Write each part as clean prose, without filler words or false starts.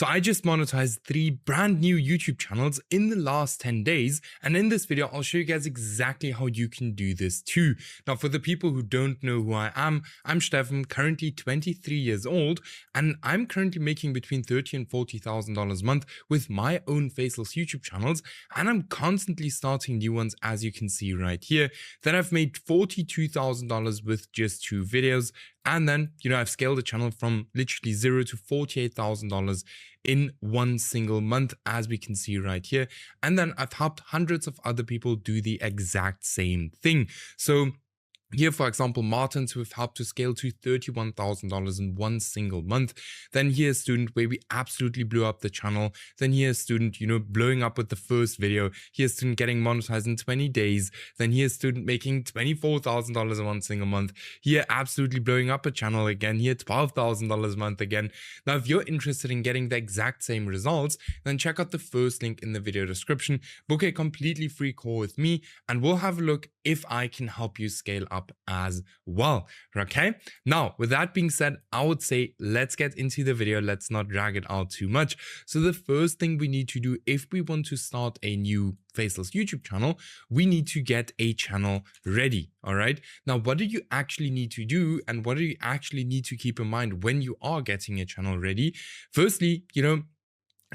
So I just monetized 3 brand new YouTube channels in the last 10 days. And in this video, I'll show you guys exactly how you can do this too. Now, for the people who don't know who I'm Stefan, currently 23 years old, and I'm currently making between $30,000 and $40,000 a month with my own Faceless YouTube channels. And I'm constantly starting new ones, as you can see right here. Then I've made $42,000 with just 2 videos. And then, I've scaled the channel from literally $0 to $48,000 in one single month, as we can see right here. And then I've helped hundreds of other people do the exact same thing. So here, for example, Martins, who have helped to scale to $31,000 in one single month. Then here's a student where we absolutely blew up the channel. Then here's a student, blowing up with the first video. Here's a student getting monetized in 20 days. Then here's a student making $24,000 in one single month. Here, absolutely blowing up a channel again. Here, $12,000 a month again. Now, if you're interested in getting the exact same results, then check out the first link in the video description. Book a completely free call with me, and we'll have a look if I can help you scale up as well. Okay, now with that being said, I would say let's get into the video. Let's not drag it out too much. So the first thing we need to do if we want to start a new Faceless YouTube channel, we need to get a channel ready. All right, now what do you actually need to do, and what do you actually need to keep in mind when you are getting a channel ready? Firstly,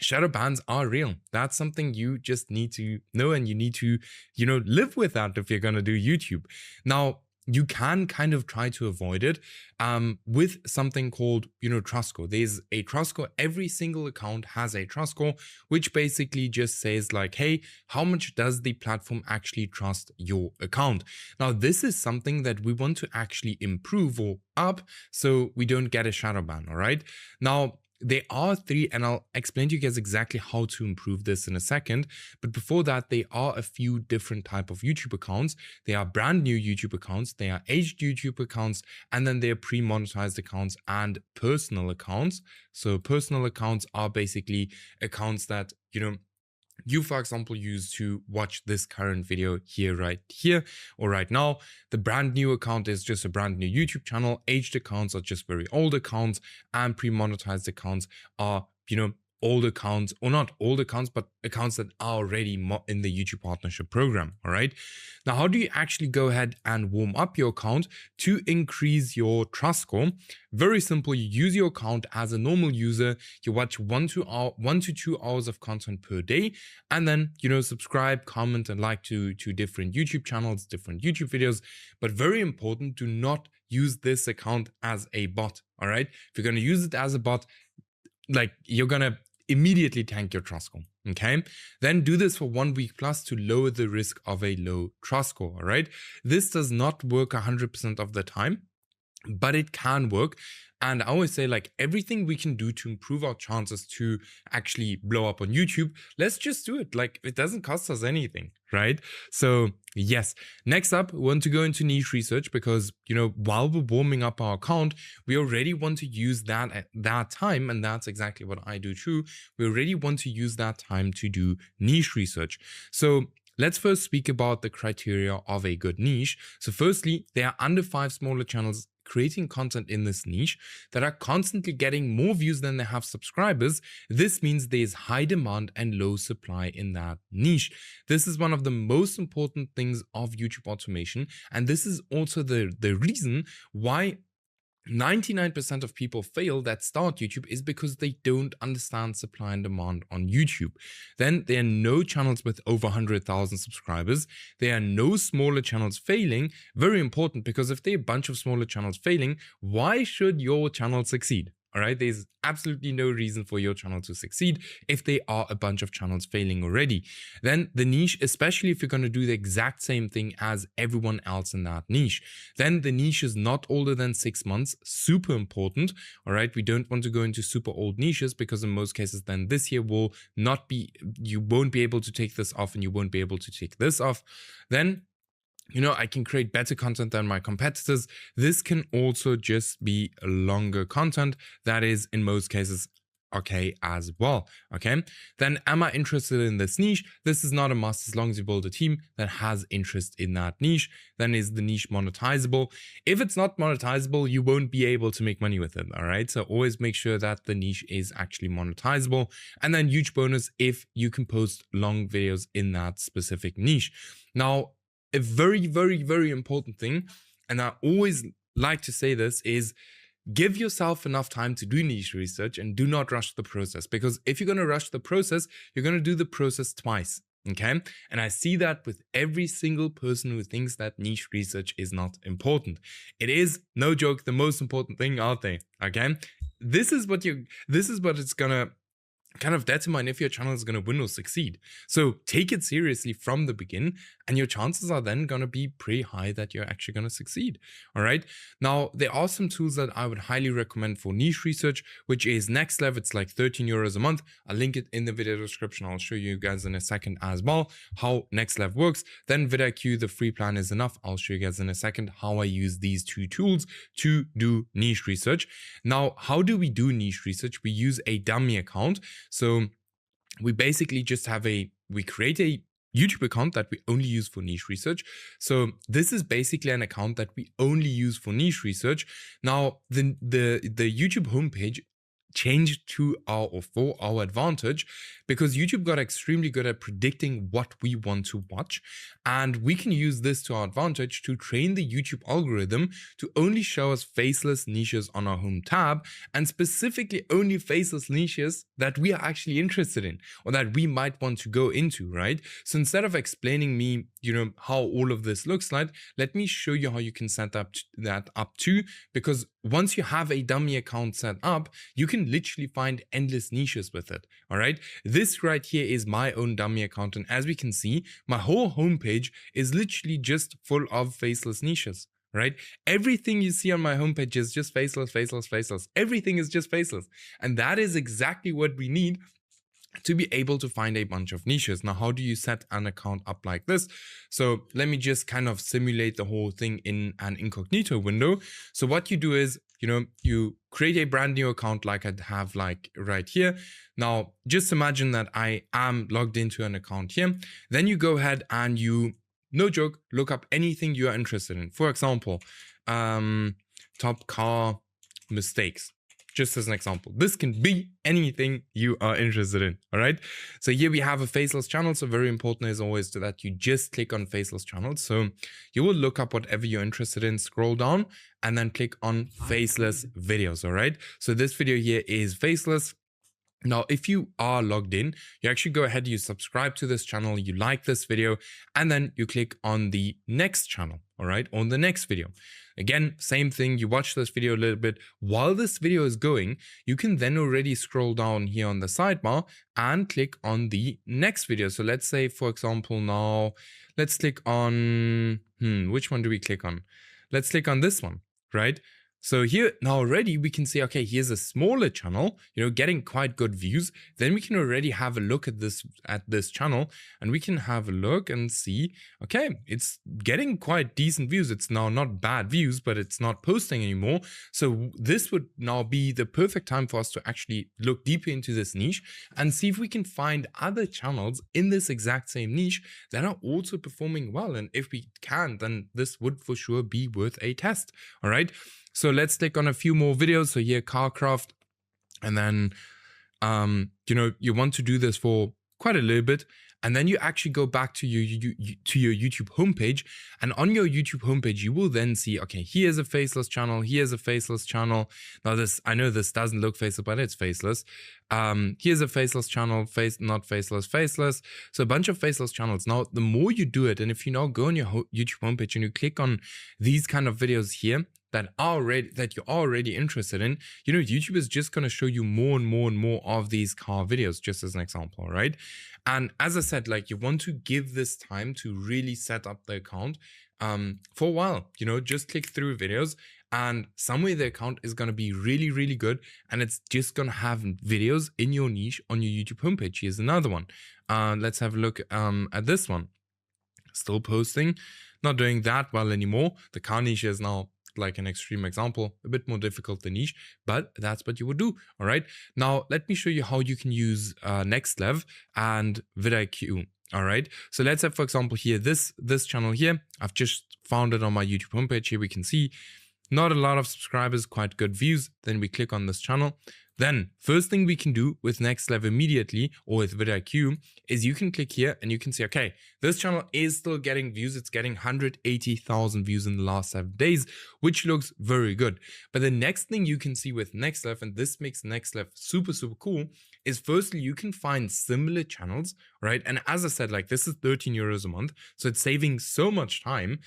shadow bans are real. That's something you just need to know, and you need to, live with that if you're going to do YouTube. Now, you can kind of try to avoid it with something called, trust score. There's a trust score. Every single account has a trust score, which basically just says like, hey, how much does the platform actually trust your account? Now, this is something that we want to actually improve or up so we don't get a shadow ban. All right. Now, there are 3, and I'll explain to you guys exactly how to improve this in a second. But before that, there are a few different type of YouTube accounts. They are brand new YouTube accounts, they are aged YouTube accounts, and then there are pre-monetized accounts and personal accounts. So personal accounts are basically accounts that, you, for example, use to watch this current video right here or right now. The brand new account is just a brand new YouTube channel. Aged accounts are just very old accounts, and pre-monetized accounts are, old accounts, or not old accounts, but accounts that are already in the YouTube partnership program. All right. Now, how do you actually go ahead and warm up your account to increase your trust score? Very simple. You use your account as a normal user. You watch 1 to 2 hours of content per day, and then, subscribe, comment, and like to different YouTube channels, different YouTube videos. But very important, do not use this account as a bot. All right. If you're going to use it as a bot, like, you're going to immediately tank your trust score. Okay, then do this for 1 week plus to lower the risk of a low trust score. All right, this does not work 100% of the time, but it can work. And I always say, like, everything we can do to improve our chances to actually blow up on YouTube, let's just do it. Like, it doesn't cost us anything, right? So yes, next up, we want to go into niche research because, while we're warming up our account, we already want to use that time. And that's exactly what I do too. We already want to use that time to do niche research. So let's first speak about the criteria of a good niche. So firstly, there are under 5 smaller channels creating content in this niche that are constantly getting more views than they have subscribers. This means there's high demand and low supply in that niche. This is one of the most important things of YouTube automation. And this is also the reason why 99% of people fail that start YouTube is because they don't understand supply and demand on YouTube. Then there are no channels with over 100,000 subscribers. There are no smaller channels failing. Very important, because if there are a bunch of smaller channels failing, why should your channel succeed? All right, there's absolutely no reason for your channel to succeed if there are a bunch of channels failing already. Then the niche, especially if you're going to do the exact same thing as everyone else in that niche, then the niche is not older than 6 months. Super important. All right, we don't want to go into super old niches, because in most cases then this year will not be, you won't be able to take this off and you won't be able to take this off. Then I can create better content than my competitors. This can also just be longer content that is, in most cases, okay as well. Okay, then am I interested in this niche? This is not a must as long as you build a team that has interest in that niche. Then is the niche monetizable? If it's not monetizable, you won't be able to make money with it. All right, so always make sure that the niche is actually monetizable. And then huge bonus if you can post long videos in that specific niche. Now, a very, very, very important thing, and I always like to say this, is give yourself enough time to do niche research and do not rush the process, because if you're going to rush the process, you're going to do the process twice. Okay, and I see that with every single person who thinks that niche research is not important. It is, no joke, the most important thing out there. Okay, this is what it's gonna kind of determine if your channel is going to win or succeed. So take it seriously from the beginning, and your chances are then going to be pretty high that you're actually going to succeed. All right. Now, there are some tools that I would highly recommend for niche research, which is Next Level. It's like 13 euros a month. I'll link it in the video description. I'll show you guys in a second as well how Next Level works. Then VidIQ, the free plan is enough. I'll show you guys in a second how I use these two tools to do niche research. Now, how do we do niche research? We use a dummy account. So we basically just we create a YouTube account that we only use for niche research. So this is basically an account that we only use for niche research. Now, the YouTube homepage changed to for our advantage, because YouTube got extremely good at predicting what we want to watch, and we can use this to our advantage to train the YouTube algorithm to only show us faceless niches on our home tab, and specifically only faceless niches that we are actually interested in or that we might want to go into, right? So instead of explaining me, how all of this looks like, let me show you how you can set that up too, because once you have a dummy account set up, you can literally find endless niches with it. All right, this right here is my own dummy account, and as we can see, my whole homepage is literally just full of faceless niches. Right, everything you see on my homepage is just faceless, faceless, faceless. Everything is just faceless, and that is exactly what we need to be able to find a bunch of niches. Now, how do you set an account up like this? So let me just kind of simulate the whole thing in an incognito window. So what you do is, you create a brand new account like I have like right here. Now, just imagine that I am logged into an account here. Then you go ahead and you, no joke, look up anything you are interested in. For example, top car mistakes. Just as an example, this can be anything you are interested in. All right. So here we have a faceless channel. So very important is always that you just click on faceless channels. So you will look up whatever you're interested in, scroll down, and then click on faceless videos. All right. So this video here is faceless. Now, if you are logged in, you actually go ahead, you subscribe to this channel, you like this video, and then you click on the next channel, all right, on the next video. Again, same thing, you watch this video a little bit. While this video is going, you can then already scroll down here on the sidebar and click on the next video. So let's say, for example, now, let's click on, which one do we click on? Let's click on this one, right? So here now already we can say, okay, here's a smaller channel, getting quite good views. Then we can already have a look at this channel, and we can have a look and see, okay, it's getting quite decent views. It's now not bad views, but it's not posting anymore. So this would now be the perfect time for us to actually look deeper into this niche and see if we can find other channels in this exact same niche that are also performing well. And if we can, then this would for sure be worth a test. All right. So let's click on a few more videos. So here, Carcraft, and then, you want to do this for quite a little bit. And then you actually go back to your YouTube homepage. And on your YouTube homepage, you will then see, okay, here's a faceless channel. Here's a faceless channel. Now I know this doesn't look faceless, but it's faceless. Here's a faceless channel, not faceless, faceless. So a bunch of faceless channels. Now, the more you do it, and if you now go on your YouTube homepage and you click on these kind of videos here, that you're already interested in, YouTube is just going to show you more and more and more of these car videos, just as an example, right? And as I said, like, you want to give this time to really set up the account for a while, just click through videos, and somewhere the account is going to be really, really good, and it's just going to have videos in your niche on your YouTube homepage. Here's another one. Let's have a look at this one. Still posting, not doing that well anymore. The car niche is now like an extreme example, a bit more difficult than niche, but that's what you would do. All right. Now, let me show you how you can use Next Level and VidIQ. All right. So let's have, for example, here, this channel here, I've just found it on my YouTube homepage. Here we can see not a lot of subscribers, quite good views. Then we click on this channel. Then first thing we can do with Next Level immediately, or with VidIQ, is you can click here and you can see, okay, this channel is still getting views. It's getting 180,000 views in the last 7 days, which looks very good. But the next thing you can see with Next Level, and this makes Next Level super, super cool, is firstly, you can find similar channels, right? And as I said, like this is 13 euros a month. So it's saving so much time.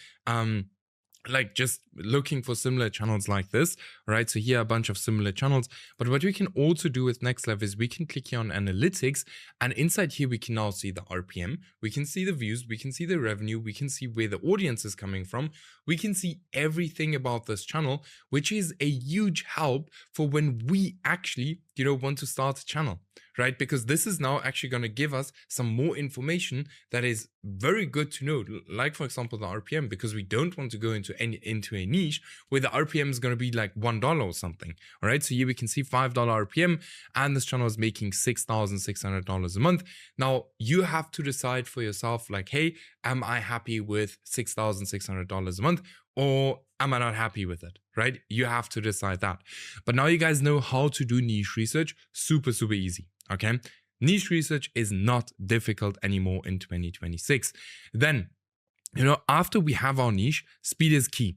Like just looking for similar channels like this, right? So here are a bunch of similar channels. But what we can also do with Next Level is we can click here on analytics, and inside here we can now see the RPM, we can see the views, we can see the revenue, we can see where the audience is coming from, we can see everything about this channel, which is a huge help for when we actually, want to start a channel, right? Because this is now actually going to give us some more information that is very good to know, like for example the RPM, because we don't want to go into a niche where the RPM is going to be like $1 or something. All right, so here we can see $5 RPM, and this channel is making $6,600 a month. Now you have to decide for yourself, like, hey, am I happy with $6,600 a month, or am I not happy with it, right? You have to decide that. But now you guys know how to do niche research. Super, super easy, okay? Niche research is not difficult anymore in 2026. Then, after we have our niche, speed is key.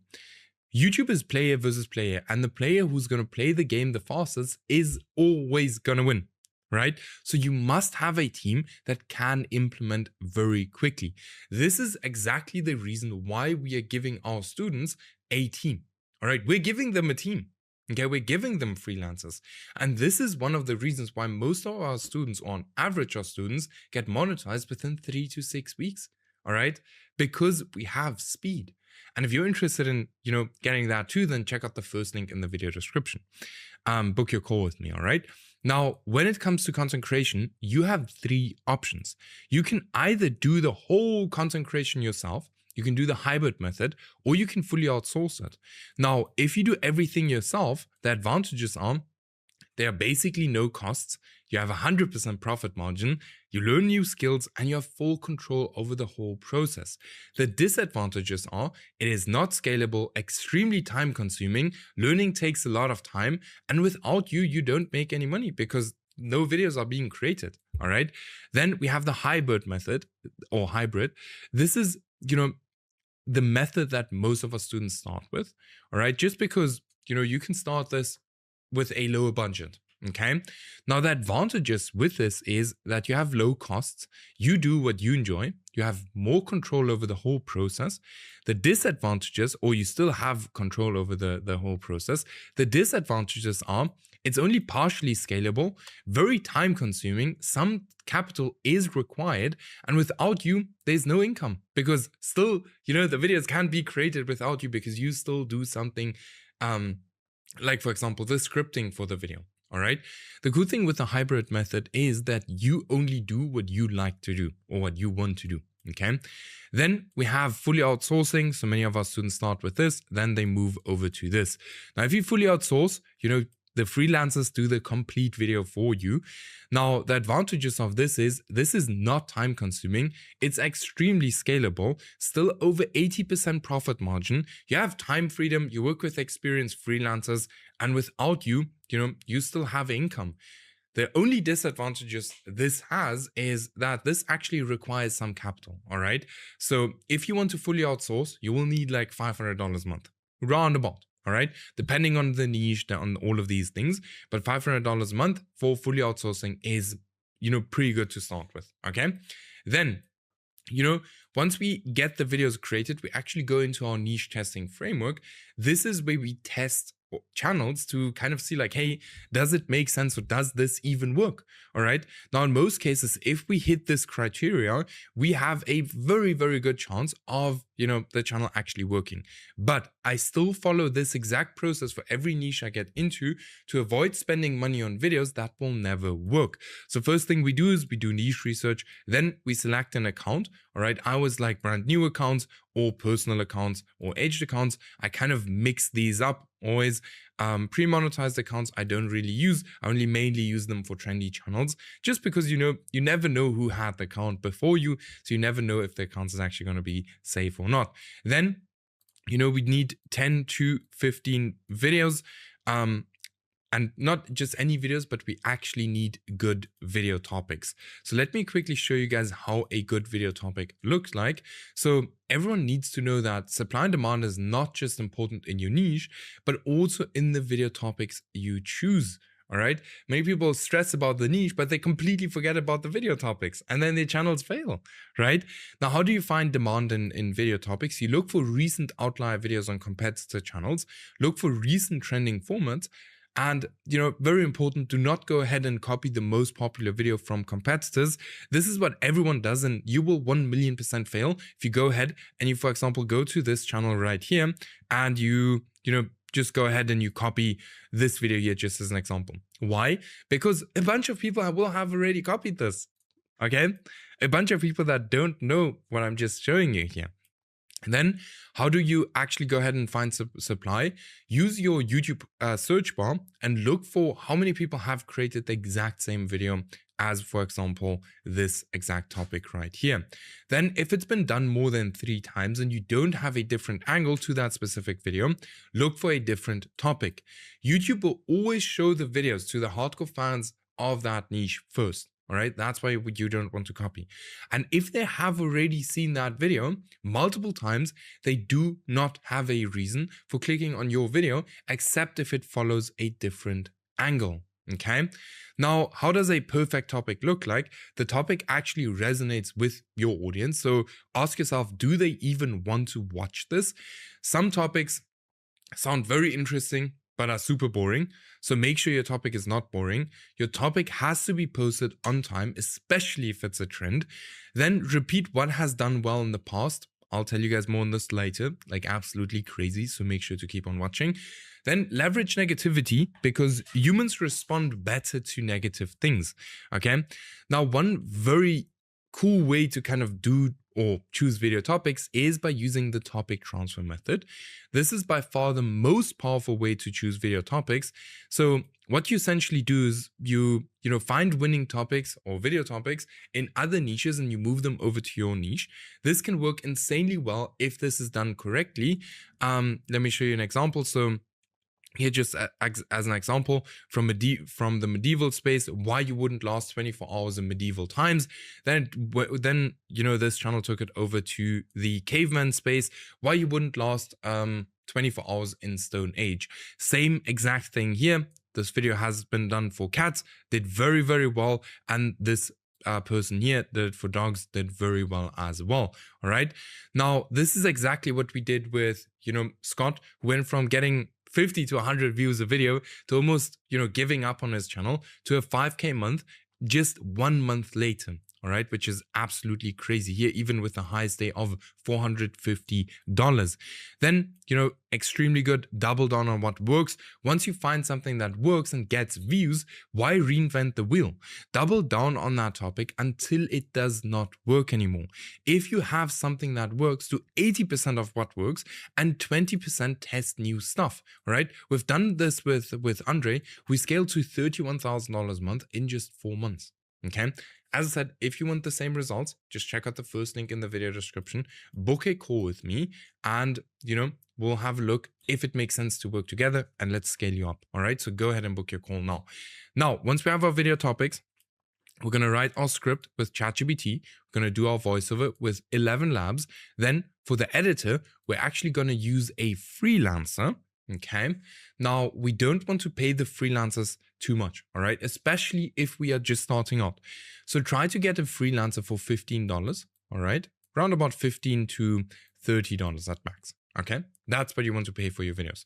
YouTube is player versus player, and the player who's going to play the game the fastest is always going to win, right? So you must have a team that can implement very quickly. This is exactly the reason why we are giving our students a team, all right? We're giving them a team. Okay, we're giving them freelancers. And this is one of the reasons why most of our students, or on average our students, get monetized within 3 to 6 weeks. All right, because we have speed. And if you're interested in, getting that too, then check out the first link in the video description. Book your call with me, all right? Now, when it comes to content creation, you have 3 options. You can either do the whole content creation yourself, you can do the hybrid method, or you can fully outsource it. Now, if you do everything yourself, the advantages are there are basically no costs, you have 100% profit margin, you learn new skills, and you have full control over the whole process. The disadvantages are it is not scalable, extremely time consuming, learning takes a lot of time, and without you, you don't make any money because no videos are being created, all right? Then we have the hybrid method, or hybrid. This is, the method that most of our students start with, all right? Just because, you can start this with a lower budget, okay? Now, the advantages with this is that you have low costs, you do what you enjoy, you have more control over the whole process. The disadvantages, or you still have control over the whole process, the disadvantages are it's only partially scalable, very time consuming, some capital is required, and without you, there's no income because still, the videos can't be created without you because you still do something like, for example, the scripting for the video, all right? The cool thing with the hybrid method is that you only do what you like to do or what you want to do, okay? Then we have fully outsourcing. So many of our students start with this, then they move over to this. Now, if you fully outsource, the freelancers do the complete video for you. Now, the advantages of this is not time consuming. It's extremely scalable, still over 80% profit margin. You have time freedom, you work with experienced freelancers, and without you, you still have income. The only disadvantages this has is that this actually requires some capital, all right? So if you want to fully outsource, you will need like $500 a month, roundabout. All right, depending on the niche, on all of these things, but $500 a month for fully outsourcing is, pretty good to start with. Okay, then, once we get the videos created, we actually go into our niche testing framework. This is where we test channels to kind of see like, hey, does it make sense or does this even work? All right. Now, in most cases, if we hit this criteria, we have a very, very good chance of, the channel actually working. But I still follow this exact process for every niche I get into to avoid spending money on videos that will never work. So first thing we do is we do niche research. Then we select an account. All right. I always like brand new accounts or personal accounts or aged accounts. I kind of mix these up always. Pre-monetized accounts I don't really use. I only mainly use them for trendy channels, just because, you never know who had the account before you. So you never know if the account is actually going to be safe or not. Then, we need 10 to 15 videos. And not just any videos, but we actually need good video topics. So let me quickly show you guys how a good video topic looks like. So everyone needs to know that supply and demand is not just important in your niche, but also in the video topics you choose. All right. Many people stress about the niche, but they completely forget about the video topics, and then their channels fail, right? Now, how do you find demand in video topics? You look for recent outlier videos on competitor channels, look for recent trending formats. And, very important, do not go ahead and copy the most popular video from competitors. This is what everyone does, and you will 1,000,000% fail if you go ahead and you, for example, go to this channel right here and you just go ahead and you copy this video here just as an example. Why? Because a bunch of people will have already copied this, okay? A bunch of people that don't know what I'm just showing you here. And then how do you actually go ahead and find supply? Use your YouTube search bar and look for how many people have created the exact same video as, for example, this exact topic right here. Then if it's been done more than 3 times and you don't have a different angle to that specific video, look for a different topic. YouTube will always show the videos to the hardcore fans of that niche first. All right, that's why you don't want to copy. And if they have already seen that video multiple times, they do not have a reason for clicking on your video, except if it follows a different angle. Okay. Now, how does a perfect topic look like? The topic actually resonates with your audience. So ask yourself, do they even want to watch this? Some topics sound very interesting, but are super boring. So make sure your topic is not boring. Your topic has to be posted on time, especially if it's a trend. Then repeat what has done well in the past. I'll tell you guys more on this later, like absolutely crazy. So make sure to keep on watching. Then leverage negativity, because humans respond better to negative things. Okay. Now, one very cool way to kind of do or choose video topics is by using the topic transfer method. This is by far the most powerful way to choose video topics. So what you essentially do is you find winning topics or video topics in other niches and you move them over to your niche. This can work insanely well if this is done correctly. Let me show you an example. So here, just as an example, from the medieval space, why you wouldn't last 24 hours in medieval times. Then this channel took it over to the caveman space, why you wouldn't last 24 hours in Stone Age. Same exact thing here. This video has been done for cats, did very, very well, and this person here did it for dogs, did very well as well. All right. Now, this is exactly what we did with Scott, who went from getting 50 to 100 views a video to almost, giving up on his channel to a 5K month just 1 month later. All right, which is absolutely crazy here, even with the highest day of $450. Then, extremely good. Double down on what works. Once you find something that works and gets views, why reinvent the wheel? Double down on that topic until it does not work anymore. If you have something that works, do 80% of what works and 20% test new stuff. All right, we've done this with Andre. We scaled to $31,000 a month in just 4 months. Okay. As I said, if you want the same results, just check out the first link in the video description, book a call with me, and, we'll have a look if it makes sense to work together, and let's scale you up. All right. So go ahead and book your call now. Now, once we have our video topics, we're going to write our script with ChatGPT. We're going to do our voiceover with 11 Labs. Then for the editor, we're actually going to use a freelancer. Okay. Now, we don't want to pay the freelancers too much, all right? Especially if we are just starting out. So try to get a freelancer for $15, all right? Around about $15 to $30 at max, okay? That's what you want to pay for your videos.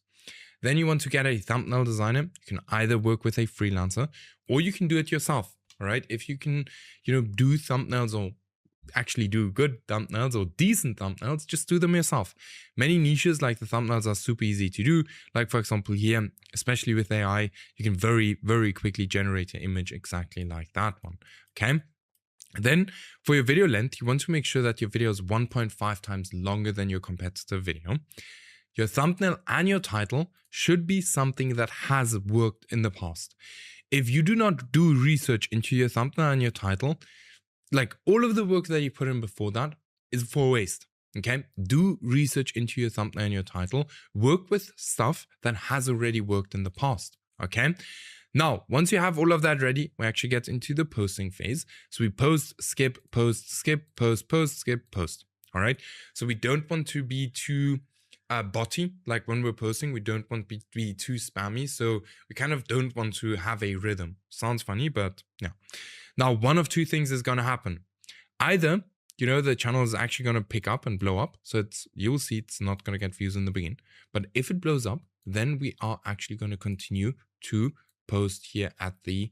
Then you want to get a thumbnail designer. You can either work with a freelancer or you can do it yourself, all right? If you can, do thumbnails or actually do good thumbnails or decent thumbnails, just do them yourself. Many niches like the thumbnails are super easy to do. Like for example here, especially with AI, you can very, very quickly generate an image exactly like that one. Okay. Then for your video length, you want to make sure that your video is 1.5 times longer than your competitor video. Your thumbnail and your title should be something that has worked in the past. If you do not do research into your thumbnail and your title, like all of the work that you put in before that is for waste. Okay, do research into your thumbnail and your title. Work with stuff that has already worked in the past. Okay, now once you have all of that ready, we actually get into the posting phase. So we post, skip, post, skip, post. All right, so we don't want to be too botty. Like when we're posting, we don't want to be too spammy. So we kind of don't want to have a rhythm. Sounds funny, but yeah. Now, one of two things is going to happen. Either, the channel is actually going to pick up and blow up. So you'll see it's not going to get views in the beginning. But if it blows up, then we are actually going to continue to post here at the,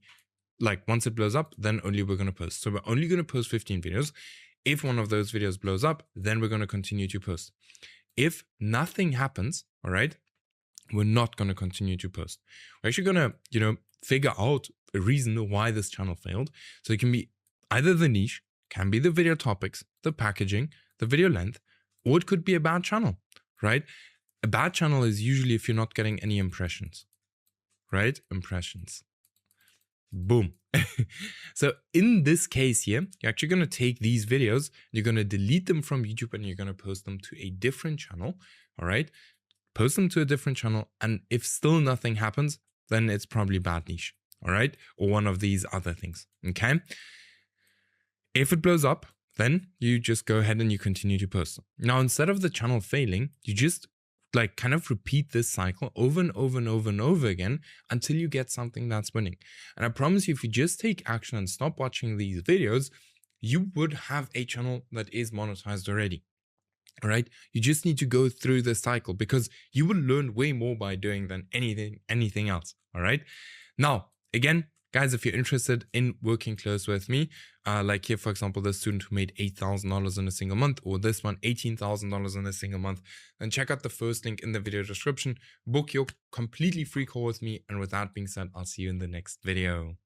once it blows up, then only we're going to post. So we're only going to post 15 videos. If one of those videos blows up, then we're going to continue to post. If nothing happens, all right, we're not going to continue to post. We're actually going to, figure out a reason why this channel failed. So it can be either the niche, can be the video topics, the packaging, the video length, or it could be a bad channel, right? A bad channel is usually if you're not getting any impressions, right? Impressions. Boom. So in this case here, you're actually going to take these videos, you're going to delete them from YouTube and you're going to post them to a different channel. All right. Post them to a different channel. And if still nothing happens, then it's probably bad niche. All right. Or one of these other things. Okay. If it blows up, then you just go ahead and you continue to post. Now, instead of the channel failing, you just kind of repeat this cycle over and over and over and over again until you get something that's winning. And I promise you, if you just take action and stop watching these videos, you would have a channel that is monetized already. All right. You just need to go through the cycle because you will learn way more by doing than anything else. All right. Now, again, guys, if you're interested in working close with me, like here, for example, the student who made $8,000 in a single month, or this one, $18,000 in a single month, then check out the first link in the video description, book your completely free call with me. And with that being said, I'll see you in the next video.